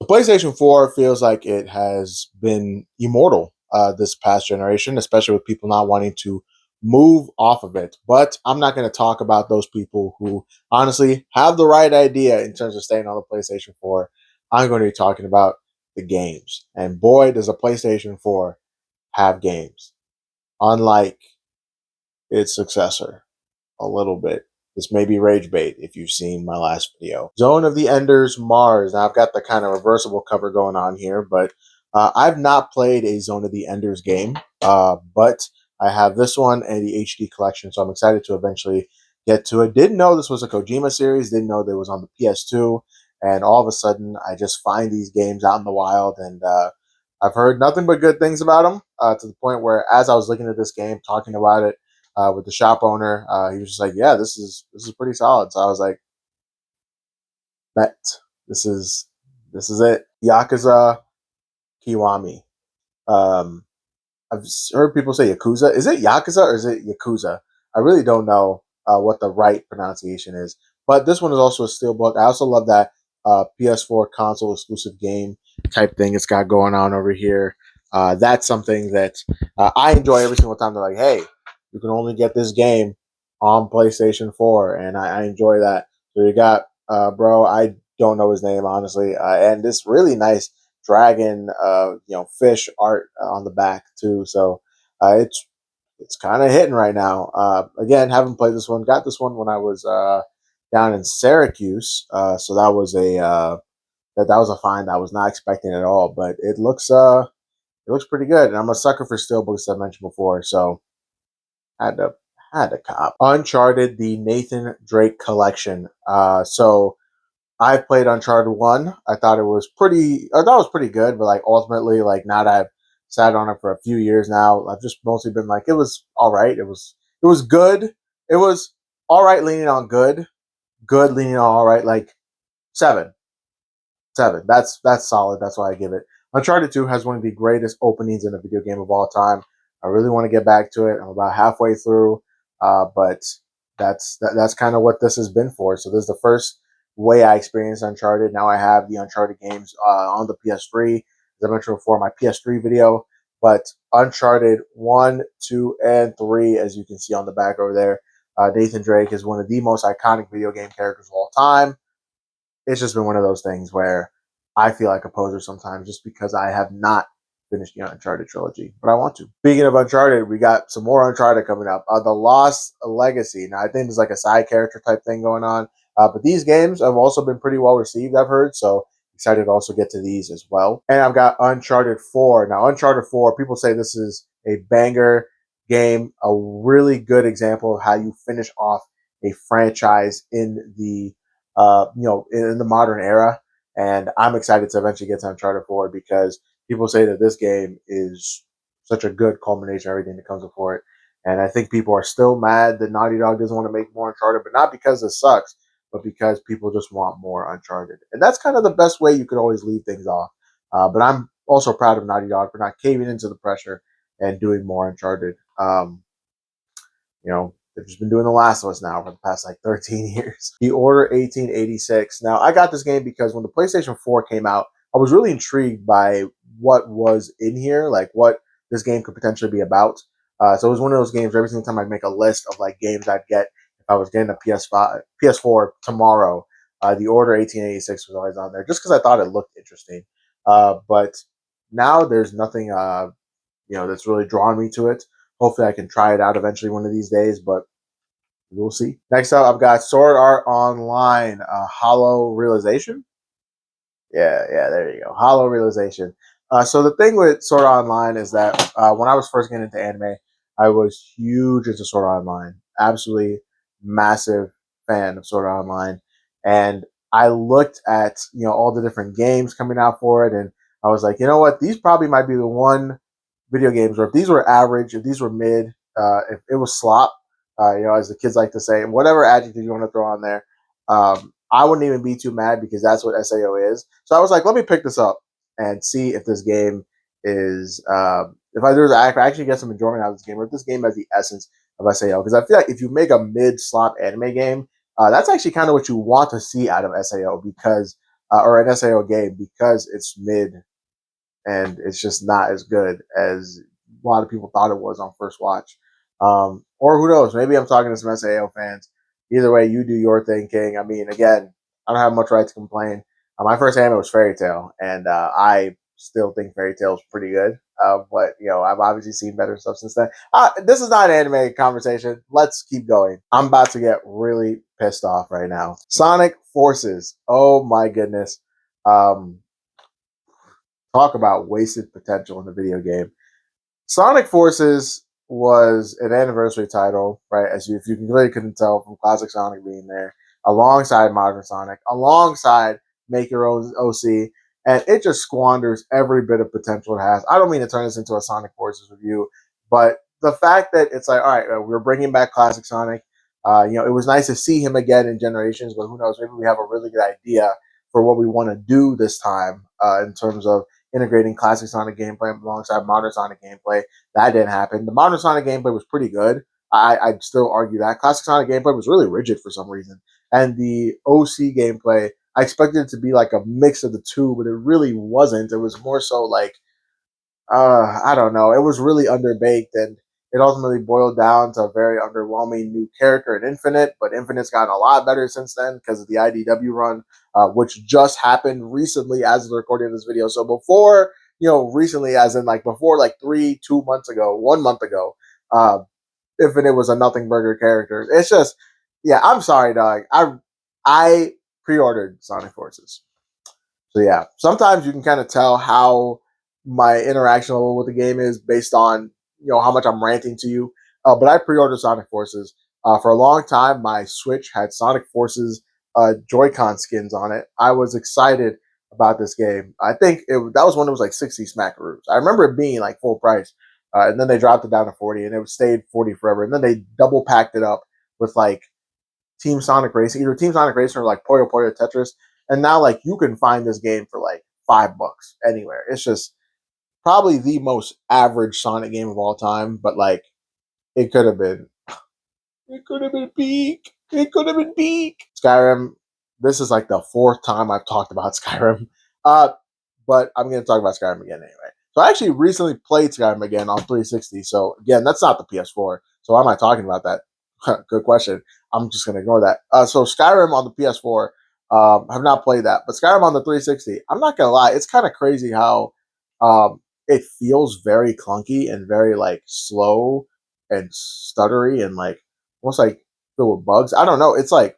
The PlayStation 4 feels like it has been immortal this past generation, especially with people not wanting to move off of it. But I'm not going to talk about those people who honestly have the right idea in terms of staying on the PlayStation 4. I'm going to be talking about the games. And boy, does a PlayStation 4 have games, unlike its successor a little bit. This may be rage bait if you've seen my last video. Zone of the Enders Mars. Now I've got the kind of reversible cover going on here, but I've not played a Zone of the Enders game, but I have this one and the HD collection, so I'm excited to eventually get to it. Didn't know this was a Kojima series, didn't know that it was on the PS2, and all of a sudden I just find these games out in the wild, and I've heard nothing but good things about them, to the point where as I was looking at this game, talking about it, with the shop owner. He was just like, "Yeah, this is pretty solid." So I was like, "Bet this is this is it." Yakuza Kiwami. Um, I've heard people say Yakuza. Is it Yakuza or is it Yakuza? I really don't know what the right pronunciation is. But this one is also a steelbook. I also love that PS4 console exclusive game type thing it's got going on over here. That's something that I enjoy every single time. They're like, "Hey, you can only get this game on PlayStation 4," and I enjoy that. So you got, bro. I don't know his name honestly, and this really nice dragon, fish art on the back too. So it's kind of hitting right now. Again, haven't played this one. Got this one when I was down in Syracuse. So that was that was a find I was not expecting at all. But it looks pretty good. And I'm a sucker for steelbooks, as I mentioned before. So had to had to cop. Uncharted, the Nathan Drake collection. So I played Uncharted 1. I thought it was pretty good, but like ultimately, like now that I've sat on it for a few years now, I've just mostly been like, it was all right. It was good. It was all right leaning on good. Good leaning on all right, like 7. 7. That's solid. That's why I give it. Uncharted 2 has one of the greatest openings in a video game of all time. I really want to get back to it. I'm about halfway through, but that's kind of what this has been for. So this is the first way I experienced Uncharted. Now I have the Uncharted games on the PS3. As I mentioned before, my PS3 video. But Uncharted 1, 2, and 3, as you can see on the back over there, Nathan Drake is one of the most iconic video game characters of all time. It's just been one of those things where I feel like a poser sometimes just because I have not finished the Uncharted trilogy, but I want to. Speaking of Uncharted, we got some more Uncharted coming up. The Lost Legacy. Now, I think there's like a side character type thing going on, but these games have also been pretty well received, I've heard, so excited to also get to these as well. And I've got Uncharted 4. Now, Uncharted 4, people say this is a banger game, a really good example of how you finish off a franchise in the in the modern era. And I'm excited to eventually get to Uncharted 4 because people say that this game is such a good culmination of everything that comes before it. And I think people are still mad that Naughty Dog doesn't want to make more Uncharted, but not because it sucks, but because people just want more Uncharted. And that's kind of the best way you could always leave things off. But I'm also proud of Naughty Dog for not caving into the pressure and doing more Uncharted. They've just been doing The Last of Us now for the past like 13 years. The Order 1886. Now, I got this game because when the PlayStation 4 came out, I was really intrigued by what was in here, like what this game could potentially be about. So it was one of those games where every single time I'd make a list of like games I'd get if I was getting a PS5, PS4 tomorrow. The Order 1886 was always on there just because I thought it looked interesting. But now there's nothing that's really drawn me to it. Hopefully, I can try it out eventually one of these days, but we'll see. Next up, I've got Sword Art Online, Hollow Realization. Yeah, there you go. Hollow Realization. So the thing with Sword Art Online is that when I was first getting into anime, I was huge into Sword Art Online. Absolutely massive fan of Sword Art Online. And I looked at, all the different games coming out for it, and I was like, you know what? These probably might be the one video games where if these were average, if these were mid, if it was slop, as the kids like to say, whatever adjective you want to throw on there, I wouldn't even be too mad because that's what SAO is. So I was like, let me pick this up and see if this game is, if I actually get some enjoyment out of this game, or if this game has the essence of SAO. Because I feel like if you make a mid slop anime game, that's actually kind of what you want to see out of SAO because or an SAO game because it's mid and it's just not as good as a lot of people thought it was on first watch. Or who knows? Maybe I'm talking to some SAO fans. Either way, you do your thing, King. I mean, again, I don't have much right to complain. My first anime was Fairy Tale, and I still think Fairy Tale is pretty good. But I've obviously seen better stuff since then. This is not an anime conversation. Let's keep going. I'm about to get really pissed off right now. Sonic Forces. Oh my goodness. Um, Talk about wasted potential in the video game. Sonic Forces was an anniversary title, right? As you, if you really couldn't tell from Classic Sonic being there, alongside Modern Sonic, alongside Make Your Own OC, and it just squanders every bit of potential it has. I don't mean to turn this into a Sonic Forces review, but the fact that it's like, all right, we're bringing back Classic Sonic. It was nice to see him again in Generations, but who knows? Maybe we have a really good idea for what we want to do this time in terms of integrating classic Sonic gameplay alongside modern Sonic gameplay. That didn't happen. The modern Sonic gameplay was pretty good. I'd still argue that. Classic Sonic gameplay was really rigid for some reason. And the OC gameplay, I expected it to be like a mix of the two, but it really wasn't. It was more so like I don't know. It was really underbaked, and it ultimately boiled down to a very underwhelming new character in Infinite. But Infinite's gotten a lot better since then because of the IDW run, which just happened recently as of the recording of this video. So before, recently, as in like before, like 2 months ago, 1 month ago, uh, Infinite was a nothing burger character. It's just, yeah. I'm sorry, dog. I pre-ordered Sonic Forces. So yeah, sometimes you can kind of tell how my interaction level with the game is based on how much I'm ranting to you. But I pre-ordered Sonic Forces. For a long time, my Switch had Sonic Forces Joy-Con skins on it. I was excited about this game. I think that was when it was like 60 smackaroos. I remember it being like full price, and then they dropped it down to 40, and it stayed 40 forever. And then they double packed it up with like Team Sonic Racing, either Team Sonic Racing or like Puyo Puyo Tetris. And now like you can find this game for like $5 anywhere. It's just probably the most average Sonic game of all time, but like it could have been it could have been peak. It could have been peak. Skyrim. This is like the fourth time I've talked about Skyrim. Uh, but I'm going to talk about Skyrim again anyway. So I actually recently played Skyrim again on 360. So again, that's not the PS4. So why am I talking about that? Good question. I'm just going to ignore that. So Skyrim on the PS4, have not played that, but Skyrim on the 360. I'm not going to lie, it's kind of crazy how it feels very clunky and very like slow and stuttery and like almost like filled with bugs. I don't know. It's like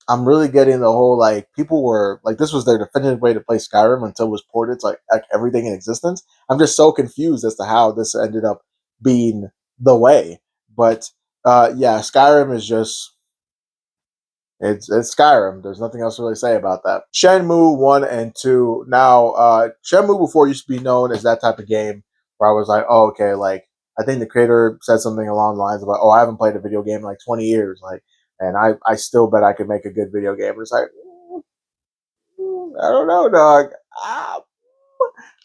I'm really getting the whole like people were like this was their definitive way to play Skyrim until it was ported to like everything in existence. I'm just so confused as to how this ended up being the way. But yeah, Skyrim is just it's Skyrim. There's nothing else to really say about that. Shenmue 1 and 2. Now, Shenmue before used to be known as that type of game where I was like, oh, okay, like I think the creator said something along the lines about, oh, I haven't played a video game in like 20 years, like, and I still bet I could make a good video game. It's like, I don't know, dog.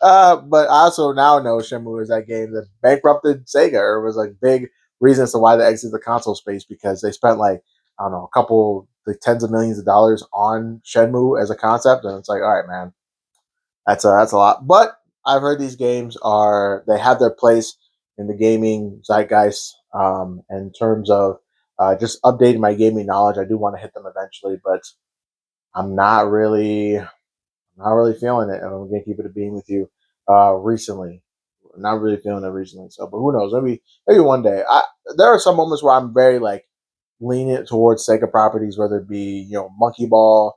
Ah, but I also now know Shenmue is that game that bankrupted Sega, or was like big reasons to why they exited the console space because they spent like I don't know a couple like tens of millions of dollars on Shenmue as a concept, and it's like, all right, man, that's a lot. But I've heard these games they have their place in the gaming zeitgeist. In terms of just updating my gaming knowledge, I do want to hit them eventually, but I'm not really feeling it, and I'm gonna keep it a beam with you. Recently, not really feeling it recently. So, but who knows? Maybe one day. There are some moments where I'm very like lenient towards Sega properties, whether it be Monkey Ball,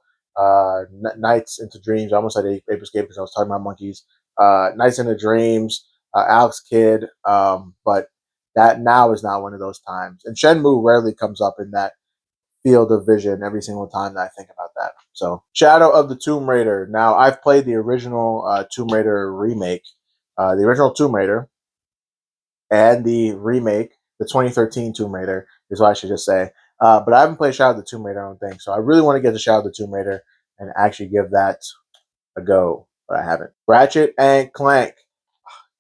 Nights into Dreams. I almost said Ape Escape because I was talking about monkeys. Nights into Dreams, Alex Kidd. But that now is not one of those times. And Shenmue rarely comes up in that field of vision every single time that I think about that. So, Shadow of the Tomb Raider. Now, I've played the original Tomb Raider remake, the original Tomb Raider, and the remake, the 2013 Tomb Raider, is what I should just say. But I haven't played Shadow of the Tomb Raider, I don't think. So, I really want to get to Shadow of the Tomb Raider and actually give that a go, but I haven't. Ratchet and Clank.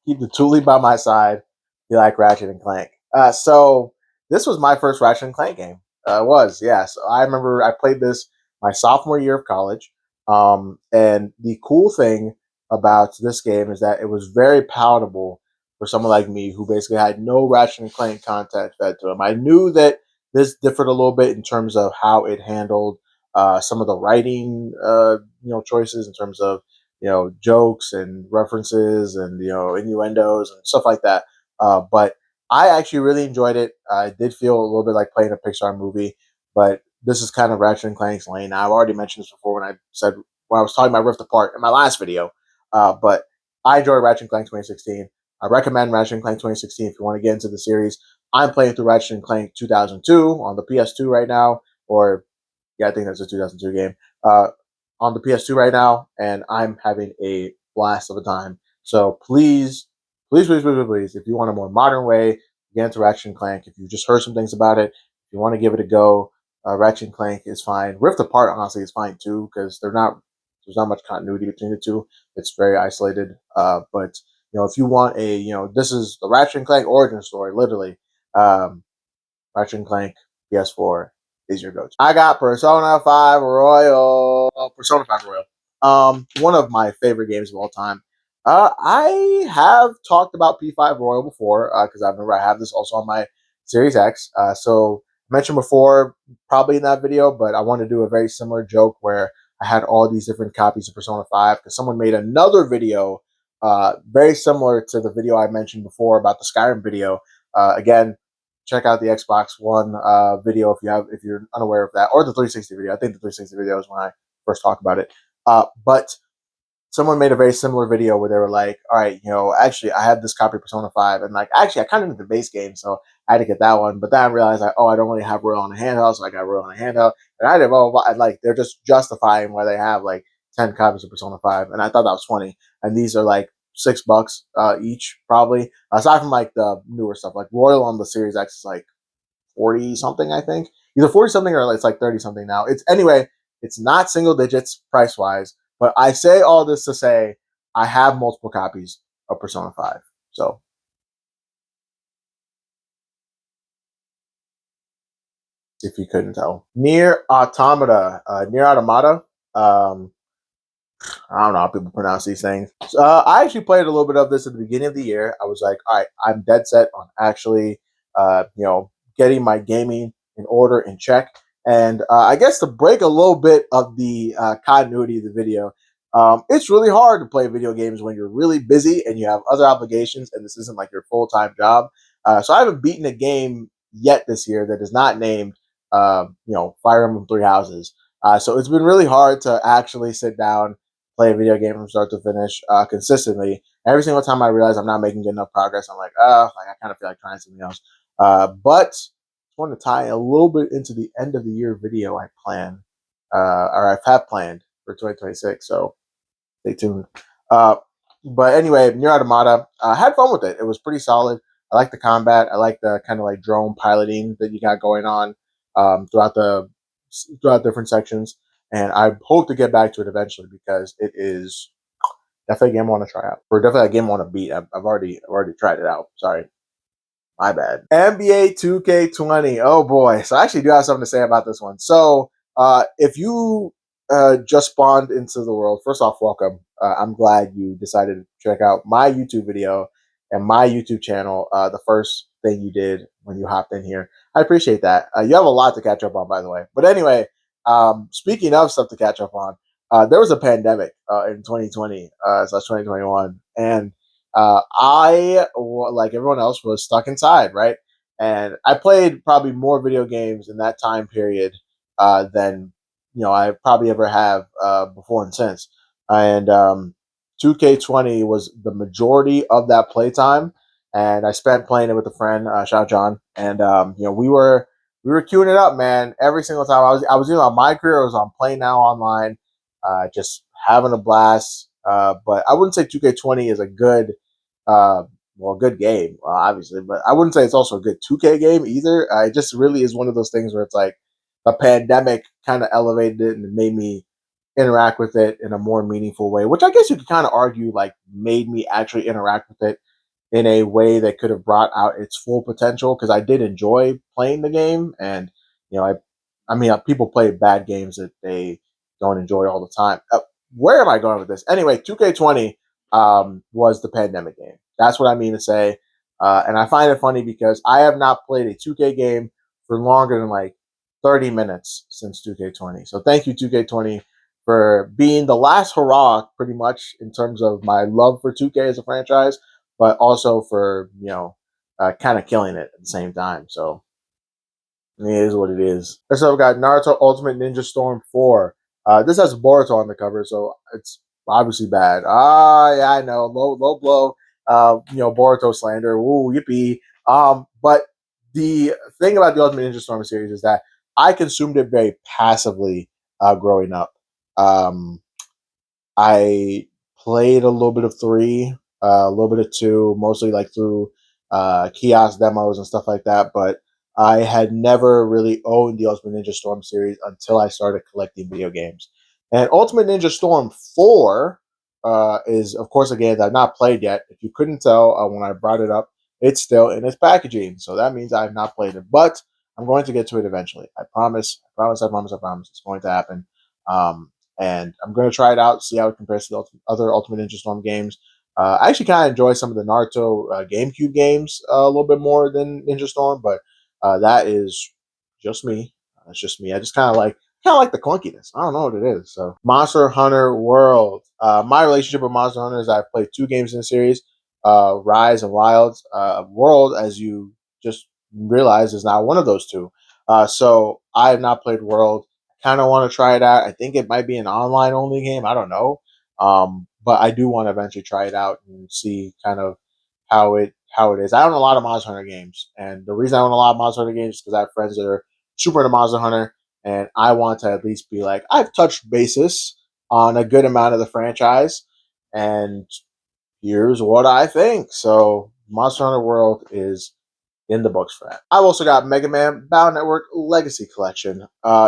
Keep the Thule by my side. You like Ratchet and Clank. So this was my first Ratchet and Clank game. It was, yeah. So I remember I played this my sophomore year of college. And the cool thing about this game is that it was very palatable for someone like me who basically had no Ratchet and Clank content fed to him. I knew that this differed a little bit in terms of how it handled some of the writing, choices in terms of jokes and references and innuendos and stuff like that. But I actually really enjoyed it. I did feel a little bit like playing a Pixar movie, but this is kind of Ratchet and Clank's lane. I've already mentioned this before when I was talking about Rift Apart in my last video. But I enjoy Ratchet and Clank 2016. I recommend Ratchet and Clank 2016 if you want to get into the series. I'm playing through Ratchet and Clank 2002 on the PS2 right now, or yeah, I think that's a 2002 game. On the PS2 right now, and I'm having a blast of a time. So please, if you want a more modern way, get into Ratchet and Clank. If you just heard some things about it, if you want to give it a go, Ratchet and Clank is fine. Rift Apart, honestly, is fine too because there's not much continuity between the two. It's very isolated. But if you want this is the Ratchet and Clank origin story, literally. Um, Ratchet and Clank PS4 is your go-to. I got Persona 5 Royal. Persona 5 Royal. One of my favorite games of all time. I have talked about P5 Royal before because I remember I have this also on my Series X. So I mentioned before, probably in that video, but I want to do a very similar joke where I had all these different copies of Persona 5 because someone made another video very similar to the video I mentioned before about the Skyrim video. Again, check out the Xbox One video if you're unaware of that, or the 360 video. I think the 360 video is when I first talked about it. But someone made a very similar video where they were like, all right, actually I have this copy of Persona 5 and like actually I kind of need the base game, so I had to get that one. But then I realized like, oh, I don't really have Royal on a handheld, so I got Royal on a handheld. And I did blah, blah, blah. And like they're just justifying why they have like 10 copies of Persona 5. And I thought that was funny. And these are like $6 each, probably. Aside from like the newer stuff, like Royal on the Series X is like 40 something, I think. Either 40 something or it's like 30 something now. It's not single digits price wise, but I say all this to say I have multiple copies of Persona 5. So if you couldn't tell. Near Automata. Um, I don't know how people pronounce these things. I actually played a little bit of this at the beginning of the year. I was like, all right, I'm dead set on actually, getting my gaming in order in check. And I guess to break a little bit of the continuity of the video, it's really hard to play video games when you're really busy and you have other obligations, and this isn't like your full time job. So I haven't beaten a game yet this year that is not named, Fire Emblem Three Houses. So it's been really hard to actually sit down play a video game from start to finish consistently. Every single time I realize I'm not making good enough progress, I'm like, like I kind of feel like trying something else. But I want to tie a little bit into the end of the year video I plan, or I have planned for 2026. So stay tuned. Uh, but anyway, Near Automata, had fun with it. It was pretty solid. I like the combat. I like the kind of like drone piloting that you got going on throughout different sections. And I hope to get back to it eventually because it is definitely a game I want to try out. Or definitely a game I want to beat. I've already tried it out. Sorry. My bad. NBA 2K20. Oh boy. So I actually do have something to say about this one. So if you just spawned into the world, first off, welcome. I'm glad you decided to check out my YouTube video and my YouTube channel. The first thing you did when you hopped in here. I appreciate that. You have a lot to catch up on, by the way. But anyway, speaking of stuff to catch up on, there was a pandemic in 2020 slash 2021, and like everyone else, was stuck inside, right? And I played probably more video games in that time period than I probably ever have before and since. And 2K20 was the majority of that playtime, and I spent playing it with a friend, shout out John, and we were queuing it up, man. Every single time I was either on my career, I was on Play Now Online, just having a blast. But I wouldn't say 2K20 is a good good game, obviously, but I wouldn't say it's also a good 2K game either. It just really is one of those things where it's like a pandemic kind of elevated it and made me interact with it in a more meaningful way, which I guess you could kind of argue like made me actually interact with it in a way that could have brought out its full potential because I did enjoy playing the game, and you know, I mean, people play bad games that they don't enjoy all the time. Where am I going with this? Anyway, 2K20 was the pandemic game. That's what I mean to say. And I find it funny because I have not played a 2K game for longer than like 30 minutes since 2K20. So thank you, 2K20, for being the last hurrah, pretty much, in terms of my love for 2K as a franchise, but also for, kind of killing it at the same time. So it is what it is. So I've got Naruto Ultimate Ninja Storm 4. This has Boruto on the cover, so it's obviously bad. Yeah, I know. Low blow. Boruto slander. Ooh, yippee. But the thing about the Ultimate Ninja Storm series is that I consumed it very passively growing up. Um, I played a little bit of three, a little bit of two, mostly like through kiosk demos and stuff like that. But I had never really owned the Ultimate Ninja Storm series until I started collecting video games. And Ultimate Ninja Storm 4 is, of course, a game that I've not played yet. If you couldn't tell when I brought it up, it's still in its packaging. So that means I have not played it. But I'm going to get to it eventually. I promise. I promise. I promise. I promise. It's going to happen. Um, and I'm going to try it out, see how it compares to the other Ultimate Ninja Storm games. I actually kind of enjoy some of the Naruto GameCube games a little bit more than Ninja Storm, but that is just me. That's just me. I just kind of like the clunkiness. I don't know what it is. So Monster Hunter World. My relationship with Monster Hunter is I've played two games in the series, Rise and Wilds. World, as you just realized, is not one of those two. So I have not played World. Kind of want to try it out. I think it might be an online only game. I don't know. But I do want to eventually try it out and see kind of how it is. I own a lot of Monster Hunter games, and the reason I own a lot of Monster Hunter games is because I have friends that are super into Monster Hunter, and I want to at least be like I've touched basis on a good amount of the franchise, and here's what I think. So Monster Hunter World is in the books for that. I've also got Mega Man Battle Network Legacy Collection.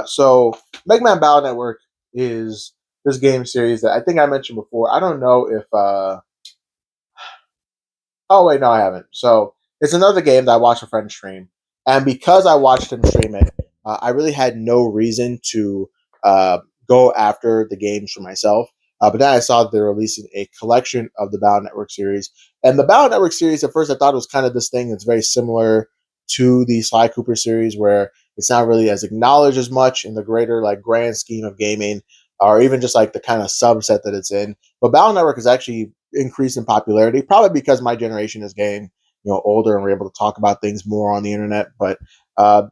So Mega Man Battle Network is this game series that I think I mentioned before. I don't know if oh wait, no, I haven't. So it's another game that I watched a friend stream, and because I watched him stream it, I really had no reason to uh, go after the games for myself. But then I saw that they're releasing a collection of the Battle Network series, and the Battle Network series at first I thought it was kind of this thing that's very similar to the Sly Cooper series, where it's not really as acknowledged as much in the greater like grand scheme of gaming, or even just like the kind of subset that it's in. But Battle Network is actually increase in popularity, probably because my generation is getting older and we're able to talk about things more on the internet. But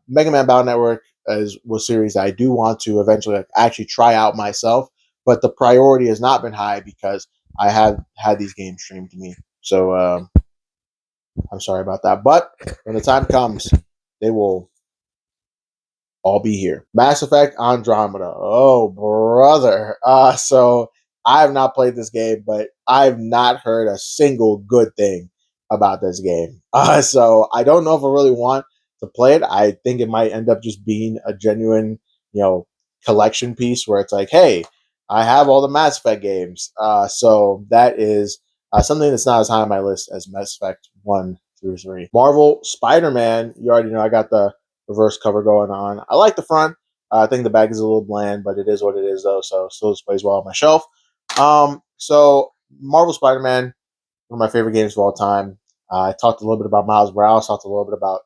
Mega Man Battle Network is was a series that I do want to eventually actually try out myself. But the priority has not been high because I have had these games streamed to me. So I'm sorry about that. But when the time comes, they will all be here. Mass Effect Andromeda. Oh, brother. So I have not played this game, but I've not heard a single good thing about this game. So I don't know if I really want to play it. I think it might end up just being a genuine, collection piece where it's like, hey, I have all the Mass Effect games. So that is something that's not as high on my list as Mass Effect 1 through 3. Marvel Spider-Man. You already know I got the reverse cover going on. I like the front. I think the back is a little bland, but it is what it is, though. So still displays well on my shelf. So Marvel Spider-Man, one of my favorite games of all time. I talked a little bit about Miles Morales. Talked a little bit about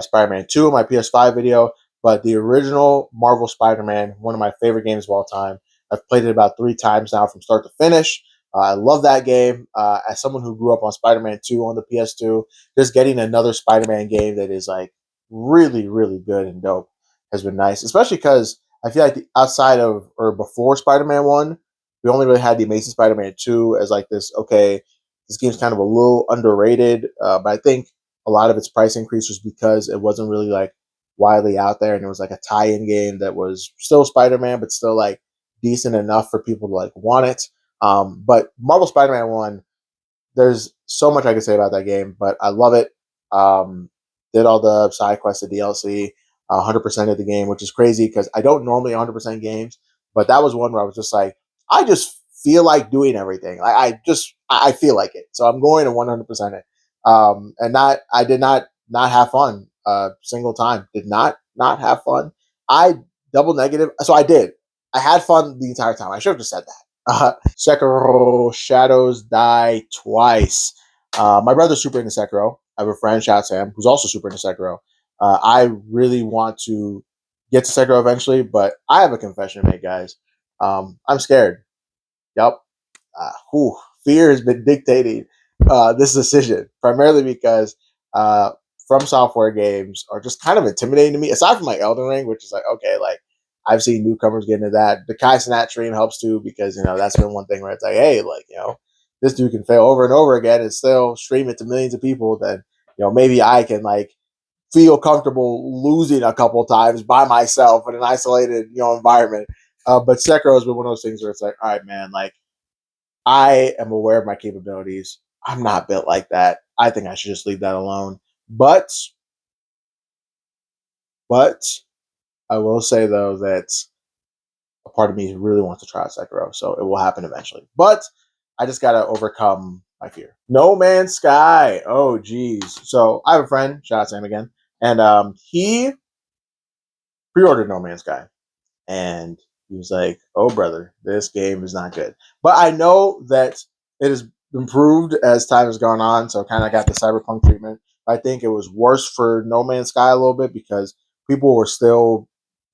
Spider-Man 2 in my PS5 video. But the original Marvel Spider-Man, one of my favorite games of all time. I've played it about 3 times now from start to finish. I love that game. As someone who grew up on Spider-Man 2 on the PS2, just getting another Spider-Man game that is like really, really good and dope has been nice, especially because I feel like outside of or before Spider-Man 1, we only really had the Amazing Spider-Man 2 as like this, okay, this game's kind of a little underrated, but I think a lot of its price increase was because it wasn't really like widely out there and it was like a tie-in game that was still Spider-Man, but still like decent enough for people to like want it. But Marvel Spider-Man 1, there's so much I could say about that game, but I love it. Um, did all the side quests, the DLC, 100% of the game, which is crazy because I don't normally 100% games, but that was one where I was just like, I just feel like doing everything. I feel like it, so I'm going to 100% it. And not I did not have fun. Single time did not have fun. I double negative, so I did. I had fun the entire time. I should have just said that. Sekiro Shadows Die Twice. My brother's super into Sekiro. I have a friend, shout out to him, who's also super into Sekiro. I really want to get to Sekiro eventually, but I have a confession to make, guys. I'm scared. Yep. Fear has been dictating this decision, primarily because uh, From Software games are just kind of intimidating to me. Aside from like Elden Ring, which is like okay, like I've seen newcomers get into that. The Kai Cenat stream helps too because that's been one thing where it's like, hey, like this dude can fail over and over again and still stream it to millions of people. Then maybe I can like feel comfortable losing a couple times by myself in an isolated environment. But Sekiro has been one of those things where it's like, all right, man, like I am aware of my capabilities. I'm not built like that. I think I should just leave that alone. But but I will say though that a part of me really wants to try Sekiro, so it will happen eventually. But I just gotta overcome my fear. No Man's Sky. Oh geez. So I have a friend, shout out to him again, and he pre-ordered No Man's Sky. And he was like, "Oh, brother, this game is not good." But I know that it has improved as time has gone on, so kind of got the cyberpunk treatment. I think it was worse for No Man's Sky a little bit because people were still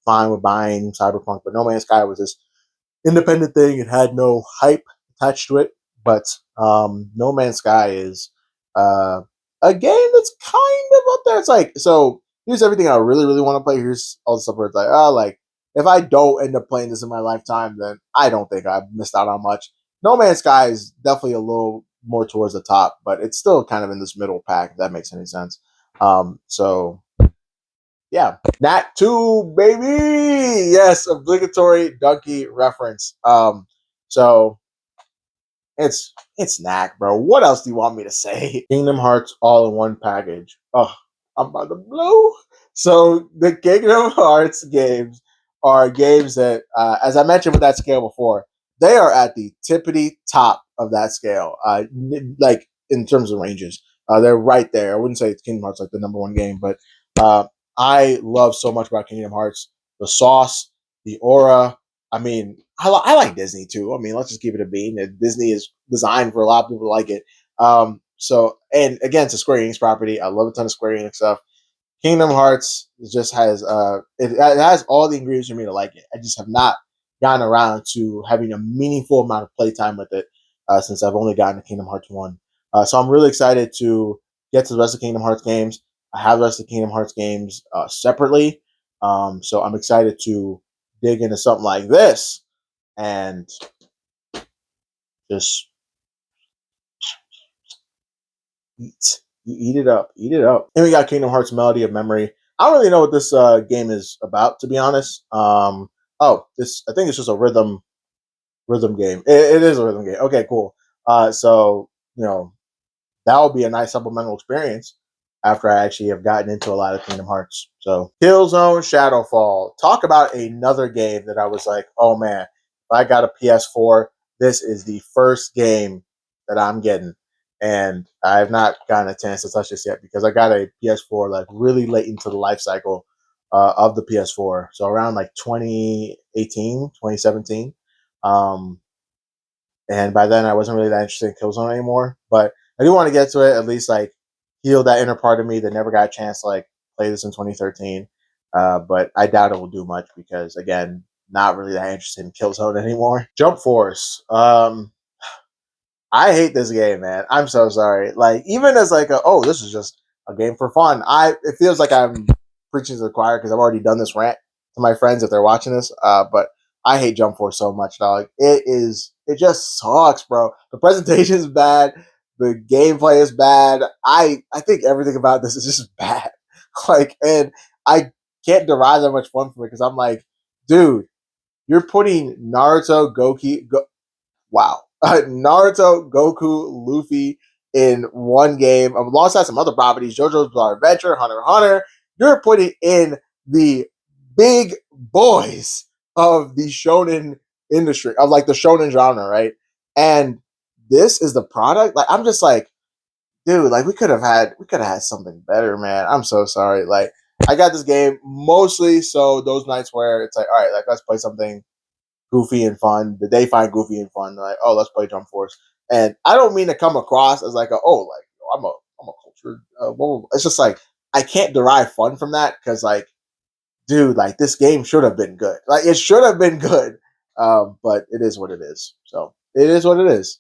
fine with buying cyberpunk, but No Man's Sky was this independent thing. It had no hype attached to it, but No Man's Sky is uh, a game that's kind of up there. It's like so. Here's everything I really, really want to play. Here's all the stuff where it's like, oh, like if I don't end up playing this in my lifetime, then I don't think I've missed out on much. No Man's Sky is definitely a little more towards the top, but it's still kind of in this middle pack, if that makes any sense. So yeah, Nat 2, baby. Yes, obligatory donkey reference. So it's Knack, bro. What else do you want me to say? Kingdom Hearts all in one package. Oh, I'm about to blow. So the Kingdom Hearts games are games that, as I mentioned with that scale before, they are at the tippity top of that scale. Like in terms of ranges, they're right there. I wouldn't say it's Kingdom Hearts like the number one game, but uh, I love so much about Kingdom Hearts. The sauce, the aura, I mean, I like Disney too. I mean, let's just give it a bean. Disney is designed for a lot of people to like it. So, and again, it's a Square Enix property. I love a ton of Square Enix stuff. Kingdom Hearts just has it has all the ingredients for me to like it. I just have not gotten around to having a meaningful amount of playtime with it since I've only gotten to Kingdom Hearts 1. So I'm really excited to get to the rest of Kingdom Hearts games. I have the rest of Kingdom Hearts games separately. So I'm excited to dig into something like this and just eat. You eat it up. Eat it up. And we got Kingdom Hearts Melody of Memory. I don't really know what this game is about, to be honest. This I think it's just a rhythm game. It is a rhythm game. Okay, cool. So that will be a nice supplemental experience after I actually have gotten into a lot of Kingdom Hearts. So Killzone Shadowfall. Talk about another game that I was like, oh man, if I got a PS4, this is the first game that I'm getting. And I have not gotten a chance to touch this yet because I got a PS4 like really late into the life cycle of the PS4. So around like 2018, 2017. And by then I wasn't really that interested in Killzone anymore. But I do want to get to it, at least like heal that inner part of me that never got a chance to like play this in 2013. But I doubt it will do much because again, not really that interested in Killzone anymore. Jump Force. I hate this game, man. I'm so sorry. Like even as like this is just a game for fun. It feels like I'm preaching to the choir because I've already done this rant to my friends if they're watching this. But I hate Jump Force so much, dog. It just sucks, bro. The presentation is bad. The gameplay is bad. I think everything about this is just bad. Like, and I can't derive that much fun from it because I'm like, dude, you're putting wow. Naruto, Goku, Luffy in one game alongside some other properties, JoJo's Bizarre Adventure, Hunter x Hunter. You're putting in the big boys of the shonen industry, of like the shonen genre, right? And this is the product. Like I'm just like, dude, like we could have had something better, man. I'm so sorry. Like I got this game mostly so those nights where it's like, all right, like let's play something goofy and fun, that they find goofy and fun. They're like, oh, let's play Jump Force. And I don't mean to come across as like, I'm a cultured. It's just like I can't derive fun from that because like, dude, like this game should have been good. Like it should have been good, but it is what it is. So it is what it is.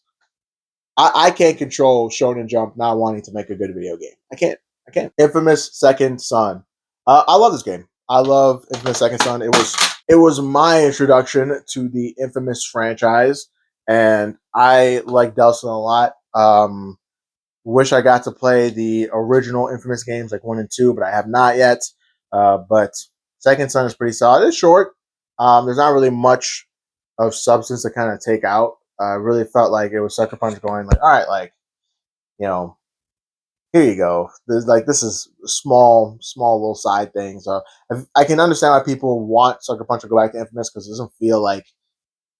I can't control Shonen Jump not wanting to make a good video game. I can't. I can't. Infamous Second Son. I love this game. I love Infamous Second Son. It was my introduction to the Infamous franchise, and I like Delson a lot. Wish I got to play the original Infamous games like 1 and 2, but I have not yet. But Second Son is pretty solid. It's short. There's not really much of substance to kind of take out. I really felt like it was Sucker Punch going like, all right, like, you know, here you go. This is small little side things. I can understand why people want Sucker Punch to go back to Infamous because it doesn't feel like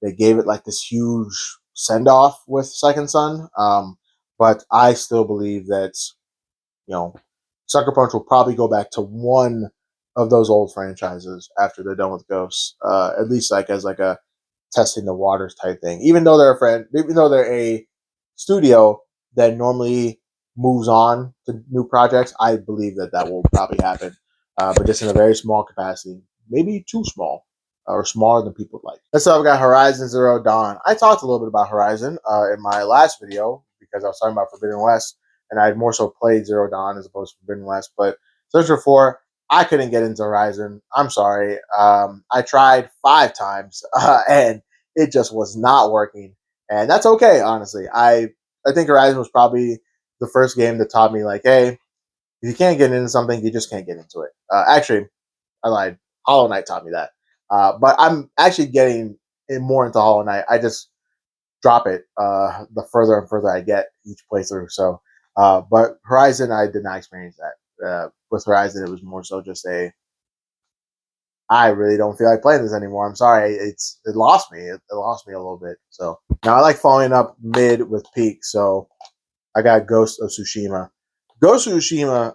they gave it like this huge send off with Second Son. But I still believe that Sucker Punch will probably go back to one of those old franchises after they're done with Ghosts. At least like as like a testing the waters type thing. Even though they're a studio that normally moves on to new projects, I believe that will probably happen, but just in a very small capacity, maybe too small or smaller than people would like. Next up, I've got Horizon Zero Dawn. I talked a little bit about Horizon in my last video because I was talking about Forbidden West, and I had more so played Zero Dawn as opposed to Forbidden West. But Search for I couldn't get into Horizon. I'm sorry. I tried 5 times, and it just was not working, and that's okay. Honestly, I think Horizon was probably the first game that taught me like, hey, if you can't get into something, you just can't get into it. Actually, I lied. Hollow Knight taught me that, but I'm actually getting more into Hollow Knight. I just drop it the further and further I get each playthrough. So, but Horizon, I did not experience that. With Horizon, it was more so just I really don't feel like playing this anymore. I'm sorry. It lost me. It lost me a little bit. So now I like following up mid with peak. So I got Ghost of Tsushima. Ghost of Tsushima,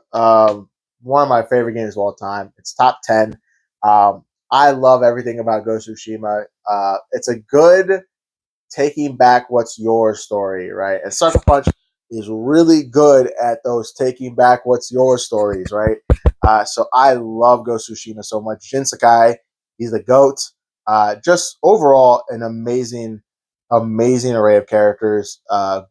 one of my favorite games of all time. It's top 10. I love everything about Ghost of Tsushima. It's a good taking back what's your story, right? And Sucker Punch is really good at those taking back what's your stories, right? So I love Ghost of Tsushima so much. Jin Sakai, he's the GOAT. Just overall, an amazing array of characters.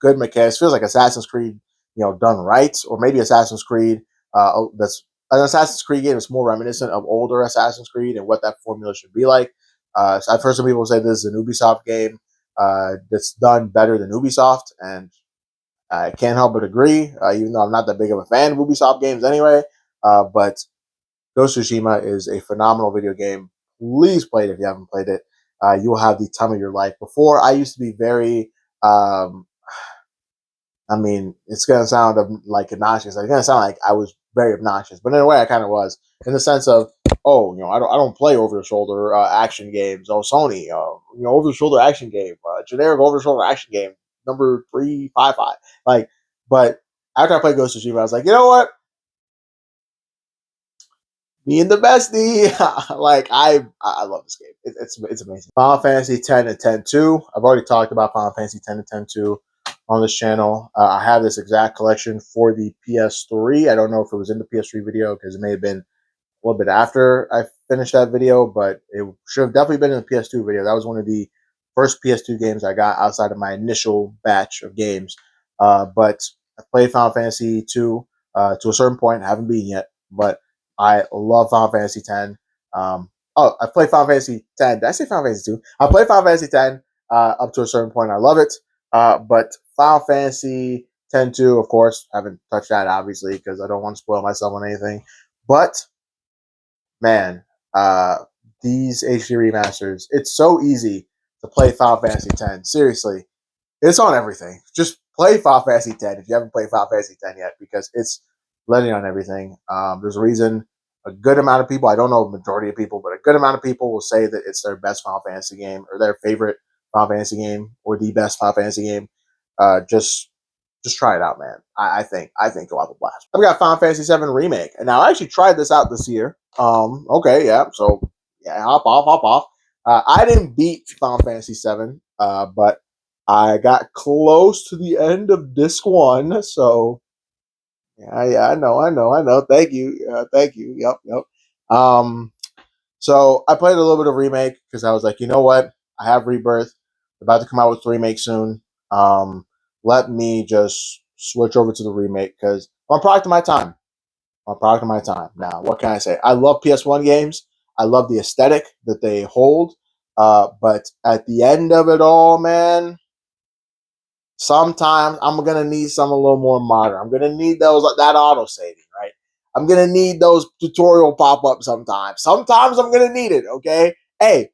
Good mechanics. Feels like Assassin's Creed, done right, or maybe Assassin's Creed. That's an Assassin's Creed game that's more reminiscent of older Assassin's Creed and what that formula should be like. So I've heard some people say this is an Ubisoft game that's done better than Ubisoft, and I can't help but agree. Even though I'm not that big of a fan of Ubisoft games anyway, but Ghost of Tsushima is a phenomenal video game. Please play it if you haven't played it. You will have the time of your life. Before, I used to be very um, I mean, it's gonna sound like obnoxious. It's gonna sound like I was very obnoxious, but in a way, I kind of was, in the sense of, oh, I don't play over the shoulder action games. Oh, Sony, over the shoulder action game, generic over the shoulder action game, number 355. Like, but after I played Ghost of Tsushima, I was like, you know what? Me and the bestie, like I love this game. It's amazing. Final Fantasy X and X-2. I've already talked about Final Fantasy X and X-2 on this channel. I have this exact collection for the PS3. I don't know if it was in the PS3 video because it may have been a little bit after I finished that video, but it should have definitely been in the PS2 video. That was one of the first PS2 games I got outside of my initial batch of games. But I played Final Fantasy 2 to a certain point. I haven't beaten yet, but I love Final Fantasy 10. I played Final Fantasy 10. Did I say Final Fantasy 2? I played Final Fantasy 10 up to a certain point. I love it. But Final Fantasy 10 2, of course, haven't touched that obviously because I don't want to spoil myself on anything. But man, these HD remasters, it's so easy to play Final Fantasy X. Seriously, it's on everything. Just play Final Fantasy X if you haven't played Final Fantasy X yet, because it's letting on everything. There's a reason a good amount of people, I don't know the majority of people, but a good amount of people will say that it's their best Final Fantasy game or their favorite Final Fantasy game or the best Final Fantasy game. Just try it out, man. I think you'll have a blast. I've got Final Fantasy VII Remake, and now I actually tried this out this year. Okay, yeah. So yeah, hop off. I didn't beat Final Fantasy VII, but I got close to the end of disc one. So yeah, I know. Thank you. Yep. Um, so I played a little bit of remake because I was like, you know what? I have Rebirth about to come out with the remake soon. Um, Let me just switch over to the remake because I'm a product of my time. I'm a product of my time. Now, what can I say? I love PS1 games. I love the aesthetic that they hold. But at the end of it all, man, sometimes I'm gonna need some a little more modern. I'm gonna need those that auto saving, right? I'm gonna need those tutorial pop ups sometimes. Sometimes I'm gonna need it. Okay, hey,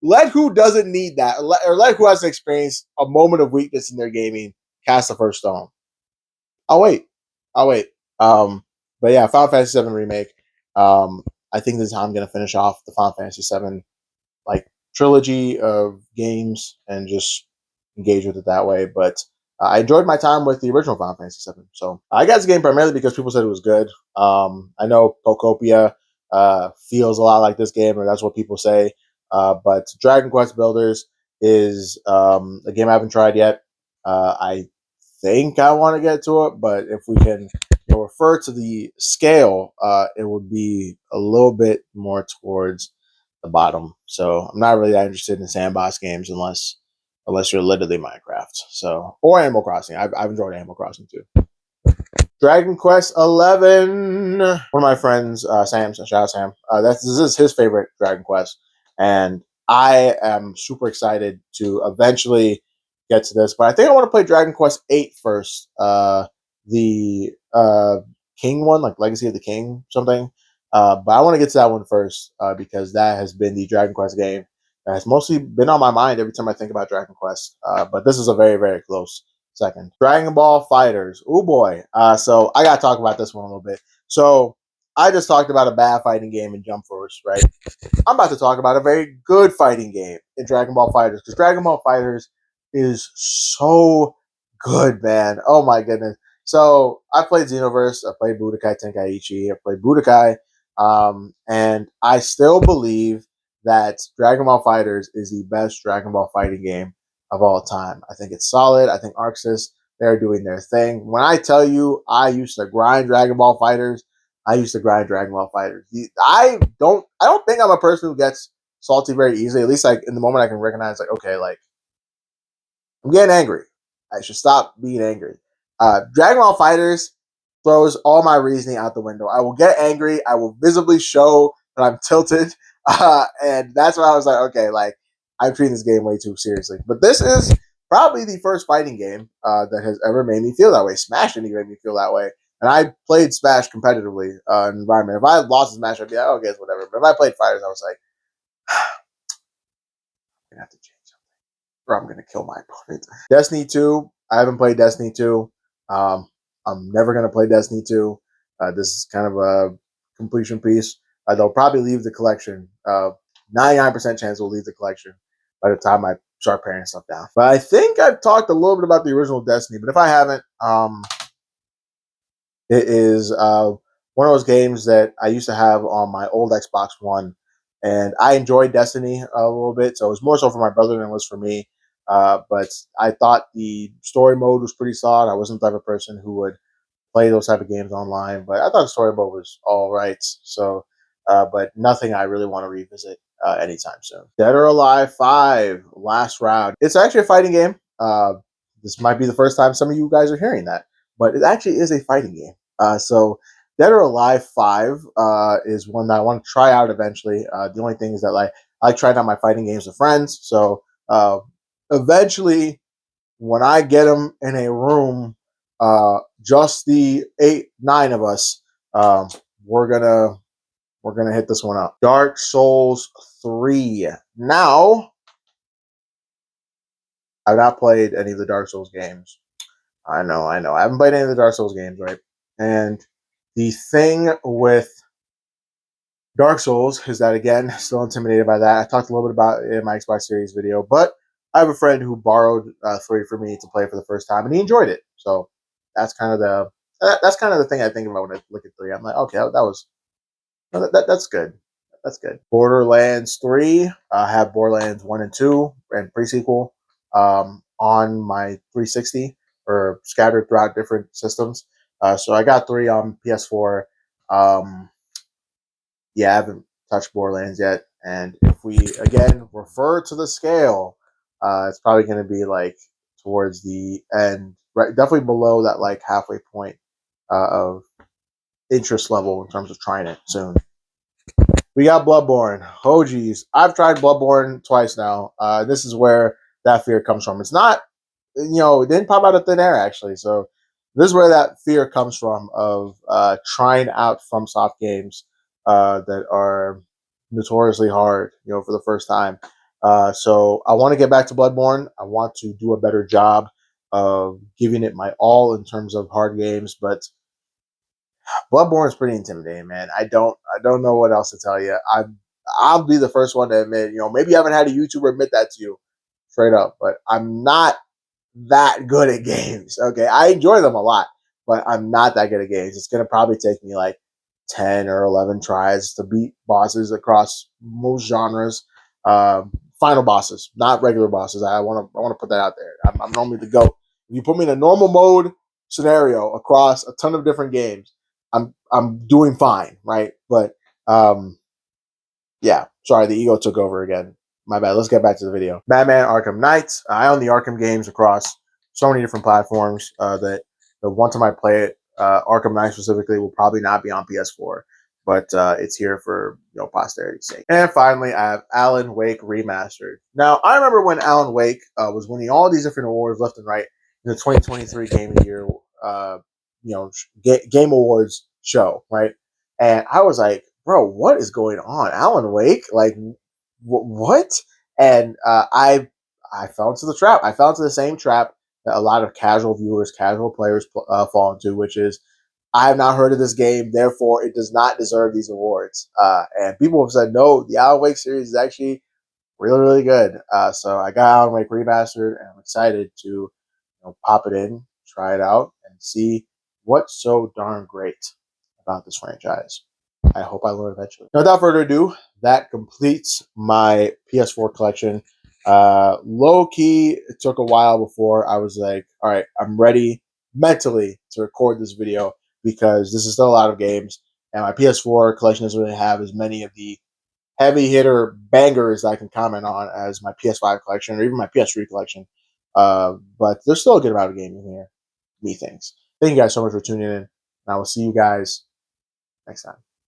let who doesn't need that, or let who hasn't experienced a moment of weakness in their gaming cast the first stone. I'll wait. I'll wait. Um, but yeah, Final Fantasy VII remake. Um, I think this is how I'm gonna finish off the Final Fantasy VII like trilogy of games and just engage with it that way. But I enjoyed my time with the original Final Fantasy VII. So I got this game primarily because people said it was good. I know Pocopia feels a lot like this game, or that's what people say. But Dragon Quest Builders is a game I haven't tried yet. I think I want to get to it, but if we can refer to the scale, it would be a little bit more towards the bottom. So I'm not really that interested in sandbox games unless you're literally Minecraft. So or Animal Crossing. I've enjoyed Animal Crossing too. Dragon Quest 11. One of my friends, Sam, shout out Sam. This is his favorite Dragon Quest, and I am super excited to eventually get to this. But I think I want to play Dragon Quest 8 first. The King one, like Legacy of the King, something. But I want to get to that one first because that has been the Dragon Quest game that has mostly been on my mind every time I think about Dragon Quest. But this is a very, very close second. Dragon Ball Fighters. Oh boy. So I gotta talk about this one a little bit. So I just talked about a bad fighting game in Jump Force, right? I'm about to talk about a very good fighting game in Dragon Ball Fighters because Dragon Ball Fighters is so good, man. Oh my goodness. So I played Xenoverse, I played Budokai Tenkaichi, I played Budokai, and I still believe that Dragon Ball Fighters is the best Dragon Ball fighting game of all time. I think it's solid. I think Arxis, they're doing their thing. When I tell you I used to grind Dragon Ball Fighters, I used to grind Dragon Ball Fighters. I don't think I'm a person who gets salty very easily. At least like in the moment I can recognize like, okay, like I'm getting angry. I should stop being angry. Dragon Ball Fighters throws all my reasoning out the window. I will get angry. I will visibly show that I'm tilted. And that's why I was like, okay, like I'm treating this game way too seriously. But this is probably the first fighting game that has ever made me feel that way. Smash didn't even make me feel that way. And I played Smash competitively in environment. If I had lost Smash, I'd be like, oh, okay, it's whatever. But if I played Fighters, I was like, I'm gonna have to change or I'm gonna kill my opponent. Destiny 2. I haven't played Destiny 2. I'm never gonna play Destiny 2. This is kind of a completion piece. They'll probably leave the collection. 99% chance we'll leave the collection by the time I start paring stuff down. But I think I've talked a little bit about the original Destiny, but if I haven't, it is one of those games that I used to have on my old Xbox One, and I enjoyed Destiny a little bit. So it was more so for my brother than it was for me. But I thought the story mode was pretty solid. I wasn't the type of person who would play those type of games online, but I thought the story mode was all right. So, but nothing I really want to revisit anytime soon. Dead or Alive 5, Last Round. It's actually a fighting game. This might be the first time some of you guys are hearing that, but it actually is a fighting game. So Dead or Alive 5 is one that I want to try out eventually. The only thing is that like I like trying out my fighting games with friends. So eventually, when I get them in a room, just the 8, 9 of us, um, we're gonna hit this one up. Dark Souls 3. Now, I've not played any of the Dark Souls games. I know. I haven't played any of the Dark Souls games, right? And the thing with Dark Souls is that again, still intimidated by that. I talked a little bit about it in my Xbox Series video, but I have a friend who borrowed 3 for me to play for the first time, and he enjoyed it. So that's kind of the thing I think about when I look at 3. I'm like, okay, that's good. that's good. Borderlands 3. I have Borderlands 1 and 2 and pre-sequel on my 360 or scattered throughout different systems. So I got 3 on PS4. Um, yeah, I haven't touched Borderlands yet. And if we again refer to the scale, it's probably going to be like towards the end, right? Definitely below that like halfway point of interest level in terms of trying it soon. We got Bloodborne. Oh geez, I've tried Bloodborne twice now. This is where that fear comes from. It's not, it didn't pop out of thin air actually. So this is where that fear comes from of trying out FromSoft games that are notoriously hard, for the first time. So I want to get back to Bloodborne. I want to do a better job of giving it my all in terms of hard games, but Bloodborne is pretty intimidating, man. I don't know what else to tell you. I'll be the first one to admit, maybe you haven't had a YouTuber admit that to you straight up, but I'm not that good at games. Okay, I enjoy them a lot, but I'm not that good at games. It's gonna probably take me like 10 or 11 tries to beat bosses across most genres. Final bosses, not regular bosses. I want to put that out there. I'm normally the goat. If you put me in a normal mode scenario across a ton of different games, I'm doing fine, right? But yeah, sorry, the ego took over again. My bad. Let's get back to the video. Batman Arkham Knight. I own the Arkham games across so many different platforms that the one time I play it, Arkham Knight specifically, will probably not be on PS4, but it's here for posterity's sake. And finally, I have Alan Wake Remastered. Now, I remember when Alan Wake was winning all these different awards left and right in the 2023 Game of the Year, Game Awards show, right? And I was like, bro, what is going on? Alan Wake, like, what? And I fell into the trap. I fell into the same trap that a lot of casual viewers, casual players fall into, which is I have not heard of this game, therefore it does not deserve these awards. And people have said no, the Alan Wake series is actually really, really good. So I got Alan Wake Remastered, and I'm excited to pop it in, try it out, and see what's so darn great about this franchise. I hope I learn eventually. Now, without further ado, that completes my PS4 collection. Low key, it took a while before I was like, all right, I'm ready mentally to record this video because this is still a lot of games, and my PS4 collection doesn't really have as many of the heavy hitter bangers I can comment on as my PS5 collection or even my PS3 collection. But there's still a good amount of gaming here, methinks. Thank you guys so much for tuning in, and I will see you guys next time.